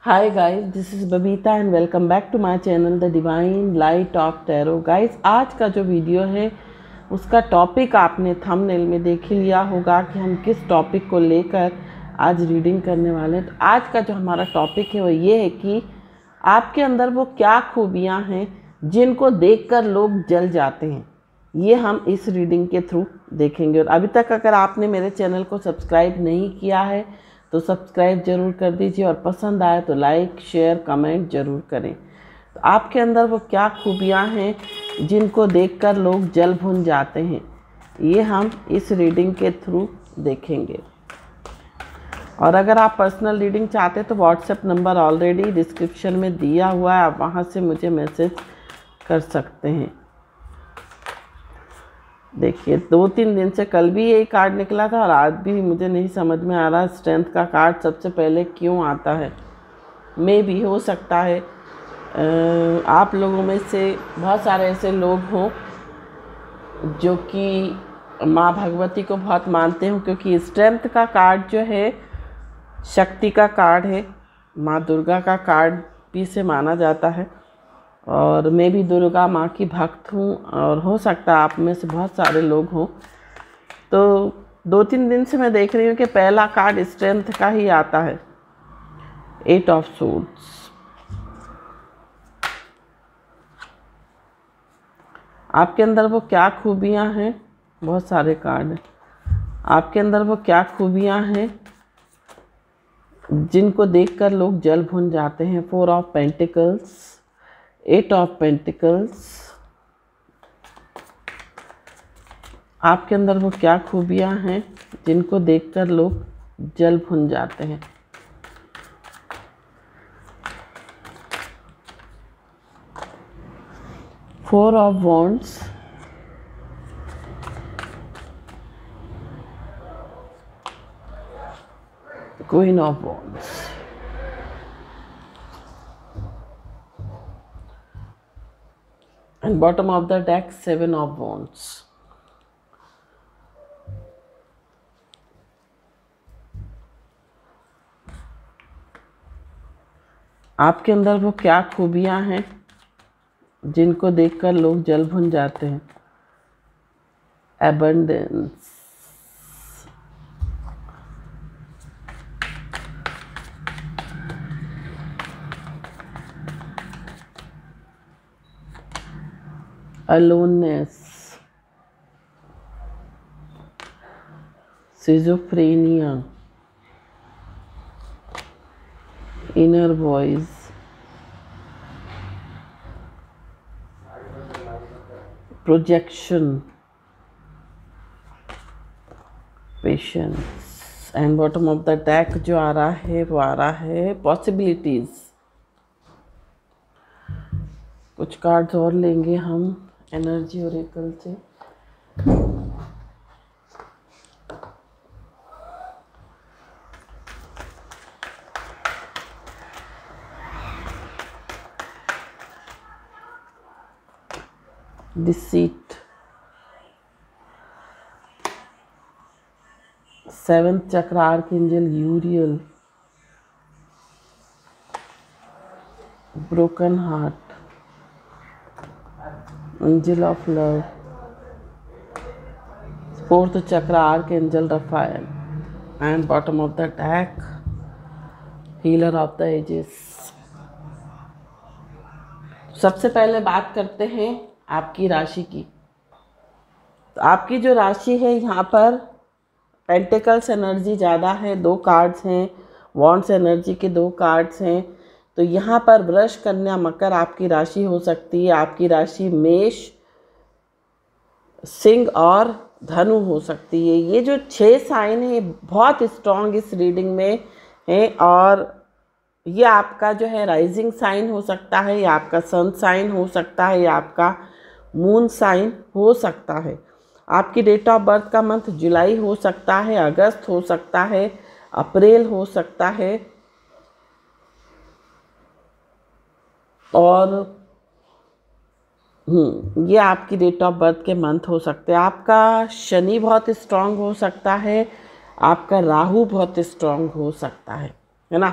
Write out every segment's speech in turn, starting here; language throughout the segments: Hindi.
Hi guys, this is Babita and welcome back to my channel the divine light of tarot. Guys, आज का जो वीडियो है उसका टॉपिक आपने थंबनेल में देख ही लिया होगा कि हम किस टॉपिक को लेकर आज रीडिंग करने वाले हैं। तो आज का जो हमारा टॉपिक है वो ये है कि आपके अंदर वो क्या खूबियाँ हैं जिनको देखकर लोग जल जाते हैं। ये हम इस रीडिंग के थ्रू देखेंगे। और अभी तक अगर आपने मेरे चैनल को सब्सक्राइब नहीं किया है तो सब्सक्राइब ज़रूर कर दीजिए और पसंद आए तो लाइक शेयर कमेंट ज़रूर करें। तो आपके अंदर वो क्या खूबियाँ हैं जिनको देखकर लोग जल भुन जाते हैं, ये हम इस रीडिंग के थ्रू देखेंगे। और अगर आप पर्सनल रीडिंग चाहते हैं तो व्हाट्सएप नंबर ऑलरेडी डिस्क्रिप्शन में दिया हुआ है, आप वहाँ से मुझे मैसेज कर सकते हैं। देखिए, 2-3 दिन से कल भी यही कार्ड निकला था और आज भी मुझे नहीं समझ में आ रहा स्ट्रेंथ का कार्ड सबसे पहले क्यों आता है। मे भी हो सकता है आप लोगों में से बहुत सारे ऐसे लोग हों जो कि माँ भगवती को बहुत मानते हों, क्योंकि स्ट्रेंथ का कार्ड जो है शक्ति का कार्ड है, माँ दुर्गा का कार्ड भी से माना जाता है। और मैं भी दुर्गा माँ की भक्त हूँ और हो सकता है आप में से बहुत सारे लोग हों। तो 2-3 दिन से मैं देख रही हूँ कि पहला कार्ड स्ट्रेंथ का ही आता है, 8 ऑफ सोर्ड्स। आपके अंदर वो क्या खूबियाँ हैं, बहुत सारे कार्ड हैं। आपके अंदर वो क्या खूबियाँ हैं जिनको देखकर लोग जल भुन जाते हैं। 4 ऑफ पेंटिकल्स, 8 ऑफ पेंटिकल्स। आपके अंदर वो क्या खूबियाँ हैं जिनको देखकर लोग जल भुन जाते हैं। Four of wands, queen of wands, and bottom of the deck 7 of wands. आपके अंदर वो क्या खूबियाँ हैं जिनको देखकर लोग जल भुन जाते हैं। Abundance, aloneness, schizophrenia, inner voice, projection, patience, and bottom of the deck जो आ रहा है वो आ रहा है possibilities। कुछ कार्ड्स और लेंगे हम एनर्जी ओरेकल से। Deceit, 7th chakra archangel Uriel, broken heart, angel of love, 4th chakra archangel Raphael, and bottom of the deck healer of the ages. सबसे पहले बात करते हैं आपकी राशि की। तो आपकी जो राशि है, यहाँ पर पेंटिकल्स एनर्जी ज़्यादा है, 2 कार्ड्स हैं, वॉन्ड्स एनर्जी के 2 कार्ड्स हैं। तो यहाँ पर वृष कन्या मकर आपकी राशि हो सकती है। आपकी राशि मेष, सिंह और धनु हो सकती है। ये जो 6 साइन है बहुत स्ट्रॉन्ग इस रीडिंग में है। और ये आपका जो है राइजिंग साइन हो सकता है, या आपका सन साइन हो सकता है, या आपका मून साइन हो सकता है। आपकी डेट ऑफ बर्थ का मंथ जुलाई हो सकता है, अगस्त हो सकता है, अप्रैल हो सकता है, और ये आपकी डेट ऑफ बर्थ के मंथ हो सकते हैं। आपका शनि बहुत स्ट्रांग हो सकता है, आपका राहु बहुत स्ट्रांग हो सकता है ना।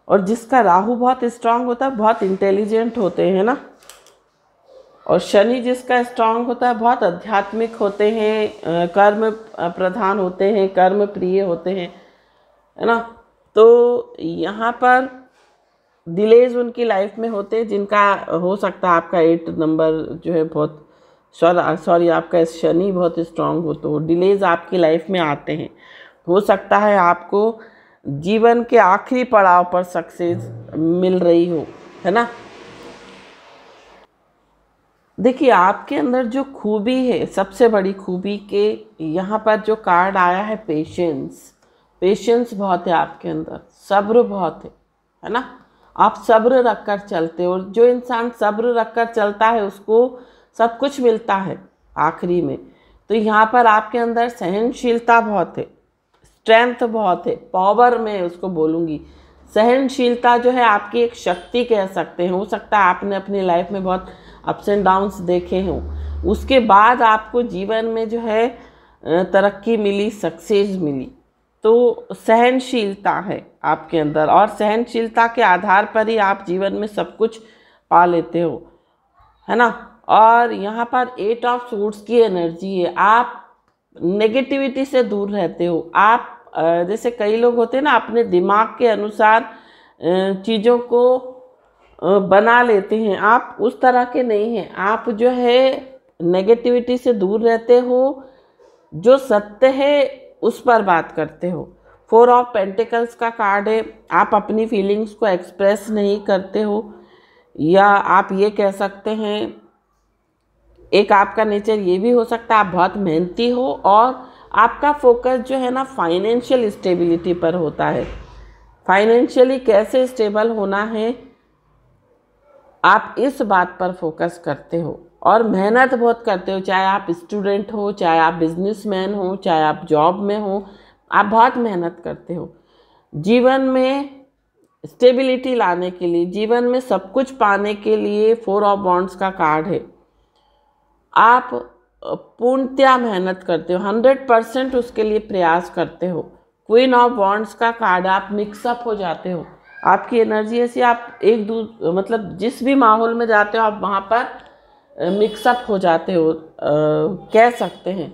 और जिसका राहु बहुत स्ट्रांग होता है बहुत इंटेलिजेंट होते हैं ना, और शनि जिसका स्ट्रांग होता है बहुत आध्यात्मिक होते हैं, कर्म प्रधान होते हैं, कर्म प्रिय होते हैं, है ना। तो यहाँ पर डिलेज उनकी लाइफ में होते हैं, जिनका हो सकता है आपका 8 नंबर जो है बहुत सॉरी आपका शनि बहुत स्ट्रांग हो तो डिलेज आपकी लाइफ में आते हैं। हो सकता है आपको जीवन के आखिरी पड़ाव पर सक्सेस मिल रही हो, है ना। देखिए आपके अंदर जो खूबी है, सबसे बड़ी खूबी के यहाँ पर जो कार्ड आया है पेशेंस बहुत है आपके अंदर, सब्र बहुत है ना। आप सब्र रखकर चलते हो, और जो इंसान सब्र रखकर चलता है उसको सब कुछ मिलता है आखिरी में। तो यहाँ पर आपके अंदर सहनशीलता बहुत है, स्ट्रेंथ बहुत है, पावर मैं उसको बोलूँगी। सहनशीलता जो है आपकी एक शक्ति कह सकते हैं। हो सकता है आपने अपनी लाइफ में बहुत अप्स एंड डाउन्स देखे हों, उसके बाद आपको जीवन में जो है तरक्की मिली, सक्सेस मिली। तो सहनशीलता है आपके अंदर, और सहनशीलता के आधार पर ही आप जीवन में सब कुछ पा लेते हो, है ना। और यहाँ पर 8 ऑफ सूट्स की एनर्जी है। आप नेगेटिविटी से दूर रहते हो। आप जैसे कई लोग होते हैं ना, अपने दिमाग के अनुसार चीज़ों को बना लेते हैं, आप उस तरह के नहीं हैं। आप जो है नेगेटिविटी से दूर रहते हो, जो सत्य है उस पर बात करते हो। 4 ऑफ पेंटिकल्स का कार्ड है। आप अपनी फीलिंग्स को एक्सप्रेस नहीं करते हो, या आप ये कह सकते हैं एक आपका नेचर ये भी हो सकता है आप बहुत मेहनती हो, और आपका फोकस जो है ना फाइनेंशियल स्टेबिलिटी पर होता है। फाइनेंशियली कैसे स्टेबल होना है आप इस बात पर फोकस करते हो, और मेहनत बहुत करते हो। चाहे आप स्टूडेंट हो, चाहे आप बिजनेसमैन हो, चाहे आप जॉब में हो, आप बहुत मेहनत करते हो जीवन में स्टेबिलिटी लाने के लिए, जीवन में सब कुछ पाने के लिए। 4 ऑफ वॉन्ड्स का कार्ड है। आप पूर्णतया मेहनत करते हो, 100% उसके लिए प्रयास करते हो। क्वीन ऑफ वॉन्ड्स का कार्ड, आप मिक्सअप हो जाते हो। आपकी एनर्जी ऐसी, आप मतलब जिस भी माहौल में जाते हो आप वहाँ पर मिक्सअप हो जाते हो, कह सकते हैं।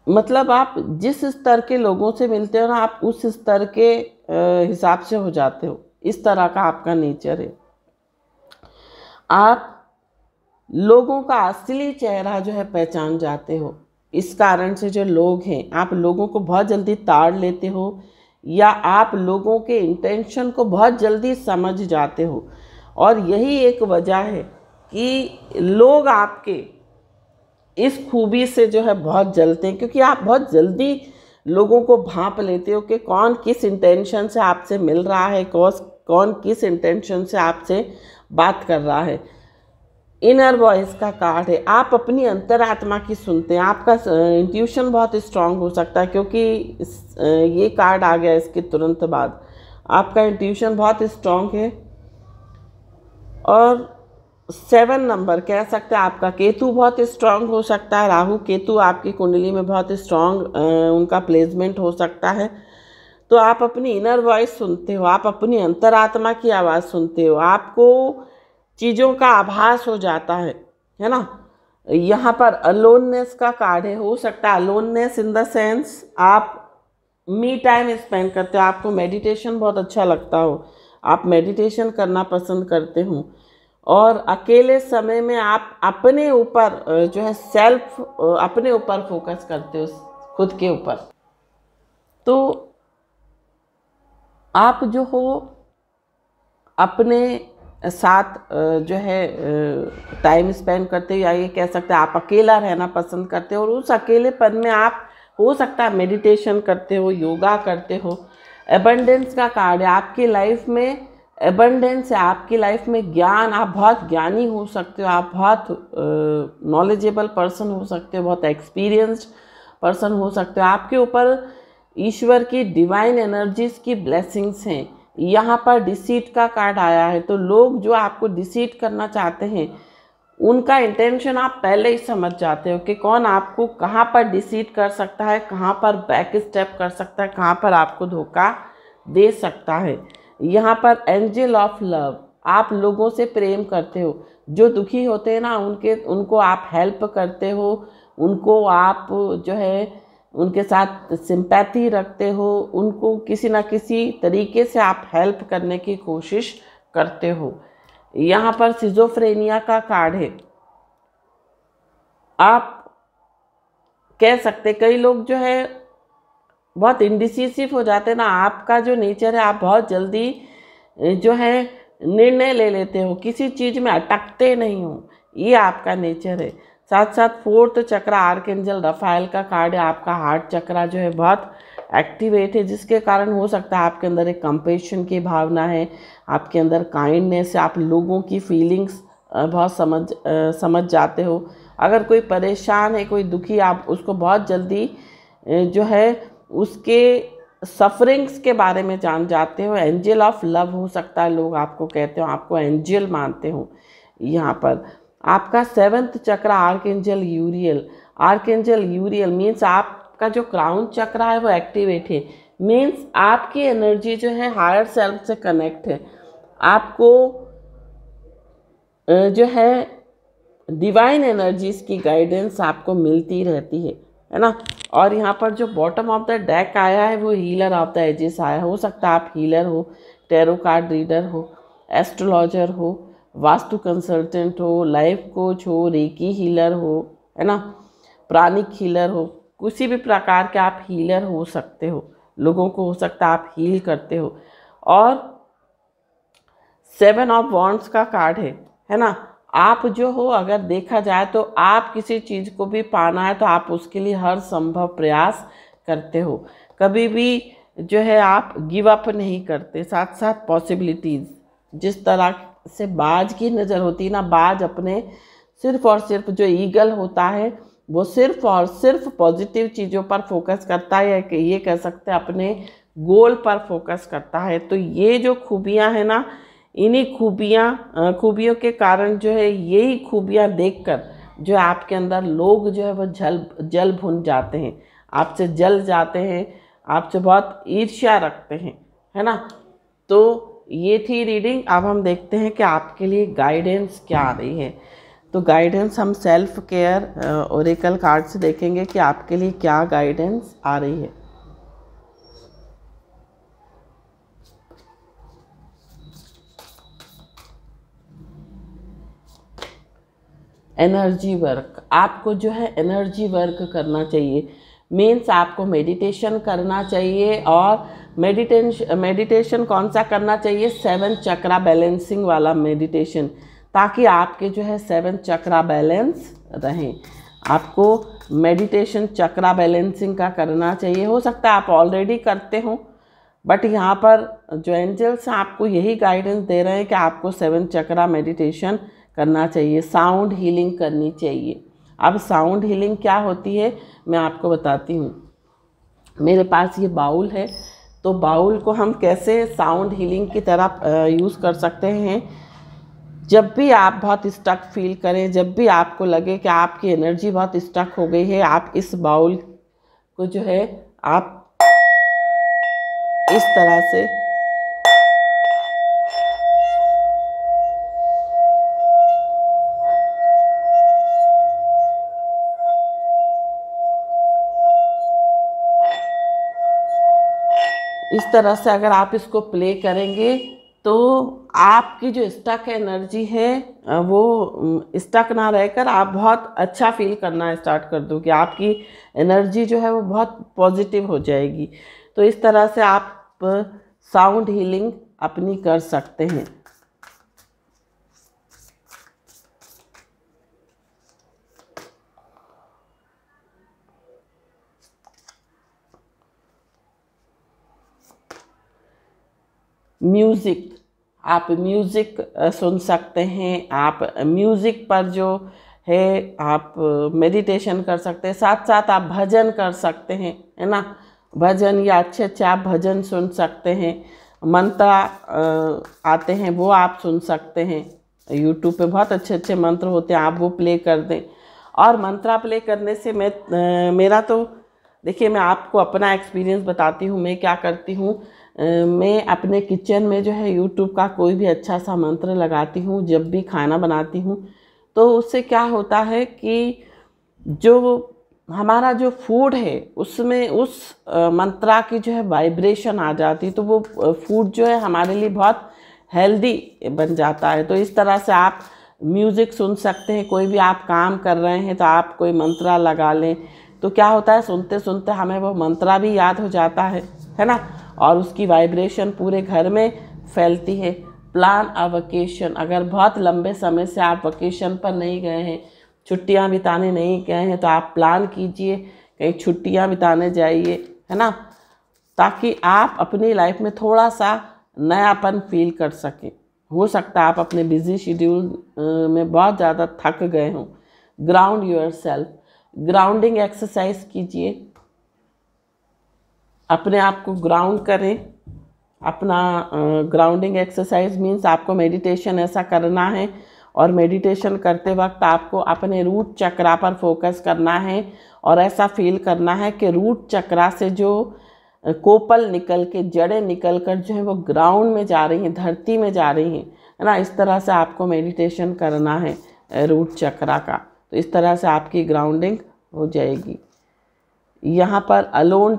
मतलब आप जिस स्तर के लोगों से मिलते हो ना, आप उस स्तर के हिसाब से हो जाते हो। इस तरह का आपका नेचर है। आप लोगों का असली चेहरा जो है पहचान जाते हो। इस कारण से जो लोग हैं, आप लोगों को बहुत जल्दी ताड़ लेते हो, या आप लोगों के इंटेंशन को बहुत जल्दी समझ जाते हो। और यही एक वजह है कि लोग आपके इस खूबी से जो है बहुत जलते हैं, क्योंकि आप बहुत जल्दी लोगों को भांप लेते हो कि कौन किस इंटेंशन से आपसे मिल रहा है, कौन किस इंटेंशन से आपसे बात कर रहा है। इनर वॉइस का कार्ड है। आप अपनी अंतरात्मा की सुनते हैं। आपका इंट्यूशन बहुत स्ट्रांग हो सकता है, क्योंकि ये कार्ड आ गया इसके तुरंत बाद। आपका इंट्यूशन बहुत स्ट्रांग है। और 7 नंबर कह सकते हैं आपका केतु बहुत स्ट्रांग हो सकता है। राहु केतु आपकी कुंडली में बहुत स्ट्रांग उनका प्लेसमेंट हो सकता है। तो आप अपनी इनर वॉइस सुनते हो, आप अपनी अंतरात्मा की आवाज़ सुनते हो, आपको चीज़ों का आभास हो जाता है ना। यहाँ पर अलोननेस का कार्ड है। हो सकता है अलोननेस इन द सेंस आप मी टाइम स्पेंड करते हो, आपको मेडिटेशन बहुत अच्छा लगता हो, आप मेडिटेशन करना पसंद करते हो, और अकेले समय में आप अपने ऊपर जो है अपने ऊपर फोकस करते हो, खुद के ऊपर। तो आप जो हो अपने साथ जो है टाइम स्पेंड करते हो, या ये कह सकते हैं आप अकेला रहना पसंद करते हो, और उस अकेलेपन में आप हो सकता है मेडिटेशन करते हो, योगा करते हो। एबंडेंस का कार्ड है। आपकी लाइफ में एबंडेंस है, आपकी लाइफ में ज्ञान, आप बहुत ज्ञानी हो सकते हो, आप बहुत नॉलेजेबल पर्सन हो सकते हो, बहुत एक्सपीरियंस्ड पर्सन हो सकते हो। आपके ऊपर ईश्वर की डिवाइन एनर्जीज की ब्लेसिंग्स हैं। यहाँ पर डिसीट का कार्ड आया है। तो लोग जो आपको डिसीट करना चाहते हैं उनका इंटेंशन आप पहले ही समझ जाते हो कि कौन आपको कहाँ पर डिसीट कर सकता है, कहाँ पर बैक स्टेप कर सकता है, कहाँ पर आपको धोखा दे सकता है। यहाँ पर एंजल ऑफ लव, आप लोगों से प्रेम करते हो, जो दुखी होते हैं ना उनको आप हेल्प करते हो, उनको आप जो है उनके साथ सिंपैथी रखते हो, उनको किसी ना किसी तरीके से आप हेल्प करने की कोशिश करते हो। यहाँ पर सिजोफ्रेनिया का कार्ड है। आप कह सकते, कई लोग जो है बहुत इंडिसिसिव हो जाते हैं ना, आपका जो नेचर है आप बहुत जल्दी जो है निर्णय ले लेते हो, किसी चीज़ में अटकते नहीं हो, ये आपका नेचर है। साथ साथ फोर्थ चक्र आर्कएंजल रफाएल का कार्ड है। आपका हार्ट चक्रा जो है बहुत एक्टिवेट है, जिसके कारण हो सकता है आपके अंदर एक कंपैशन की भावना है, आपके अंदर काइंडनेस है, आप लोगों की फीलिंग्स बहुत समझ जाते हो। अगर कोई परेशान है, कोई दुखी, आप उसको बहुत जल्दी जो है उसके सफरिंग्स के बारे में जान जाते हो। एंजल ऑफ लव हो सकता है, लोग आपको कहते हो, आपको एंजल मानते हो। यहाँ पर आपका 7th chakra archangel यूरियल। Archangel यूरियल means आपका जो क्राउन चक्र है वो एक्टिवेट है, मीन्स आपकी एनर्जी जो है हायर सेल्फ से कनेक्ट है, आपको जो है डिवाइन एनर्जीज की गाइडेंस आपको मिलती रहती है ना। और यहाँ पर जो बॉटम ऑफ द डेक आया है वो हीलर ऑफ द एजेस आया। हो सकता है आप हीलर हो, टैरो कार्ड रीडर हो, एस्ट्रोलॉजर हो, वास्तु कंसल्टेंट हो, लाइफ कोच हो, रेकी हीलर हो, है ना, प्राणिक हीलर हो, किसी भी प्रकार के आप हीलर हो सकते हो, लोगों को हो सकता है आप हील करते हो। और 7 ऑफ वॉन्ड्स का कार्ड है ना। आप जो हो, अगर देखा जाए तो आप किसी चीज़ को भी पाना है तो आप उसके लिए हर संभव प्रयास करते हो, कभी भी जो है आप गिव अप नहीं करते। साथ साथ पॉसिबिलिटीज़, जिस तरह से बाज की नज़र होती है ना, बाज अपने सिर्फ और सिर्फ जो ईगल होता है वो सिर्फ और सिर्फ पॉजिटिव चीज़ों पर फोकस करता है, या ये कह सकते हैं अपने गोल पर फोकस करता है। तो ये जो खूबियाँ हैं ना, इन्हीं खूबियों के कारण जो है, यही खूबियाँ देखकर जो है आपके अंदर लोग जो है वो जल भुन जाते हैं, आपसे जल जाते हैं, आपसे बहुत ईर्ष्या रखते हैं, है ना। तो ये थी रीडिंग। अब हम देखते हैं कि आपके लिए गाइडेंस क्या आ रही है। तो गाइडेंस हम सेल्फ केयर ओरेकल कार्ड से देखेंगे कि आपके लिए क्या गाइडेंस आ रही है। एनर्जी वर्क, आपको जो है एनर्जी वर्क करना चाहिए, मीन्स आपको मेडिटेशन करना चाहिए। और मेडिटेशन कौन सा करना चाहिए? 7 चक्रा बैलेंसिंग वाला मेडिटेशन, ताकि आपके जो है 7 चक्रा बैलेंस रहें। आपको मेडिटेशन चक्रा बैलेंसिंग का करना चाहिए। हो सकता है आप ऑलरेडी करते हो, बट यहाँ पर जो एंजल्स हैं आपको यही गाइडेंस दे रहे हैं कि आपको 7 चक्रा मेडिटेशन करना चाहिए। साउंड हीलिंग करनी चाहिए। अब साउंड हीलिंग क्या होती है मैं आपको बताती हूँ। मेरे पास ये बाउल है, तो बाउल को हम कैसे साउंड हीलिंग की तरह यूज़ कर सकते हैं। जब भी आप बहुत स्टक फील करें, जब भी आपको लगे कि आपकी एनर्जी बहुत स्टक हो गई है, आप इस बाउल को जो है आप इस तरह से अगर आप इसको प्ले करेंगे तो आपकी जो स्टक एनर्जी है वो स्टक ना रहकर आप बहुत अच्छा फील करना स्टार्ट कर दोगे। आपकी एनर्जी जो है वो बहुत पॉजिटिव हो जाएगी। तो इस तरह से आप साउंड हीलिंग अपनी कर सकते हैं। म्यूज़िक, आप म्यूज़िक सुन सकते हैं। आप म्यूज़िक पर जो है आप मेडिटेशन कर सकते हैं। साथ साथ आप भजन कर सकते हैं, है ना। भजन या अच्छे अच्छे आप भजन सुन सकते हैं। मंत्र आते हैं वो आप सुन सकते हैं। यूट्यूब पे बहुत अच्छे अच्छे मंत्र होते हैं, आप वो प्ले कर दें। और मंत्र प्ले करने से मेरा तो देखिए, मैं आपको अपना एक्सपीरियंस बताती हूँ। मैं क्या करती हूँ, मैं अपने किचन में जो है यूट्यूब का कोई भी अच्छा सा मंत्र लगाती हूँ जब भी खाना बनाती हूँ, तो उससे क्या होता है कि जो हमारा जो फूड है उसमें उस मंत्रा की जो है वाइब्रेशन आ जाती है, तो वो फूड जो है हमारे लिए बहुत हेल्दी बन जाता है। तो इस तरह से आप म्यूज़िक सुन सकते हैं, कोई भी आप काम कर रहे हैं तो आप कोई मंत्रा लगा लें, तो क्या होता है सुनते सुनते हमें वो मंत्रा भी याद हो जाता है ना, और उसकी वाइब्रेशन पूरे घर में फैलती है। प्लान अ वकेशन, अगर बहुत लंबे समय से आप वकेशन पर नहीं गए हैं, छुट्टियां बिताने नहीं गए हैं, तो आप प्लान कीजिए कहीं छुट्टियां बिताने जाइए, है ना, ताकि आप अपनी लाइफ में थोड़ा सा नयापन फील कर सकें। हो सकता है आप अपने बिजी शेड्यूल में बहुत ज़्यादा थक गए हों। ग्राउंड योरसेल्फ, ग्राउंडिंग एक्सरसाइज कीजिए, अपने आप को ग्राउंड करें। अपना ग्राउंडिंग एक्सरसाइज मीन्स आपको मेडिटेशन ऐसा करना है, और मेडिटेशन करते वक्त आपको अपने रूट चक्रा पर फोकस करना है, और ऐसा फील करना है कि रूट चक्रा से जो कोपल निकल के, जड़ें निकल कर जो है वो ग्राउंड में जा रही हैं, धरती में जा रही हैं, है ना। इस तरह से आपको मेडिटेशन करना है रूट चक्रा का, तो इस तरह से आपकी ग्राउंडिंग हो जाएगी। यहाँ पर अलोन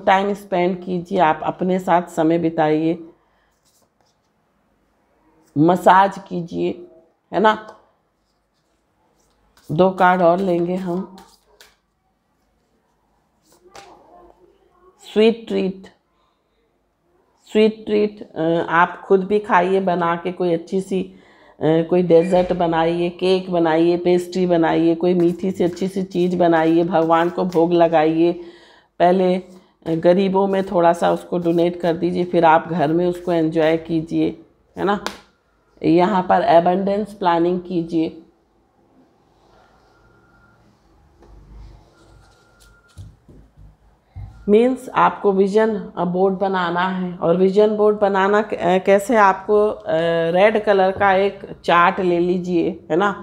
टाइम स्पेंड कीजिए, आप अपने साथ समय बिताइए, मसाज कीजिए, है ना। 2 कार्ड और लेंगे हम। स्वीट ट्रीट आप खुद भी खाइए बना के, कोई अच्छी सी कोई डेजर्ट बनाइए, केक बनाइए, पेस्ट्री बनाइए, कोई मीठी सी अच्छी सी चीज़ बनाइए, भगवान को भोग लगाइए। पहले गरीबों में थोड़ा सा उसको डोनेट कर दीजिए, फिर आप घर में उसको एंजॉय कीजिए, है ना। यहाँ पर एबंडेंस प्लानिंग कीजिए। मीन्स आपको विजन बोर्ड बनाना है, और विजन बोर्ड बनाना कैसे, आपको रेड कलर का एक चार्ट ले लीजिए, है ना,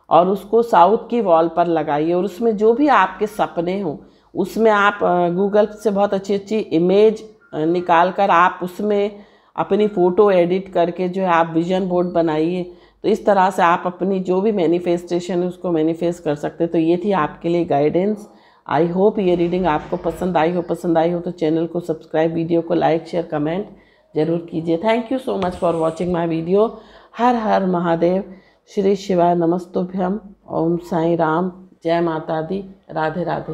और उसको साउथ की वॉल पर लगाइए, और उसमें जो भी आपके सपने हों उसमें आप गूगल से बहुत अच्छी अच्छी इमेज निकाल कर आप उसमें अपनी फ़ोटो एडिट करके जो है आप विजन बोर्ड बनाइए। तो इस तरह से आप अपनी जो भी मैनिफेस्टेशन है उसको मैनिफेस्ट कर सकते हैं। तो ये थी आपके लिए गाइडेंस। आई होप ये रीडिंग आपको पसंद आई हो तो चैनल को सब्सक्राइब, वीडियो को लाइक, शेयर, कमेंट जरूर कीजिए। Thank you so much for watching my video. Har Har Mahadev, Shri शिवाय नमस्तुभ्यम, ओम साई राम, जय माता दी, राधे राधे।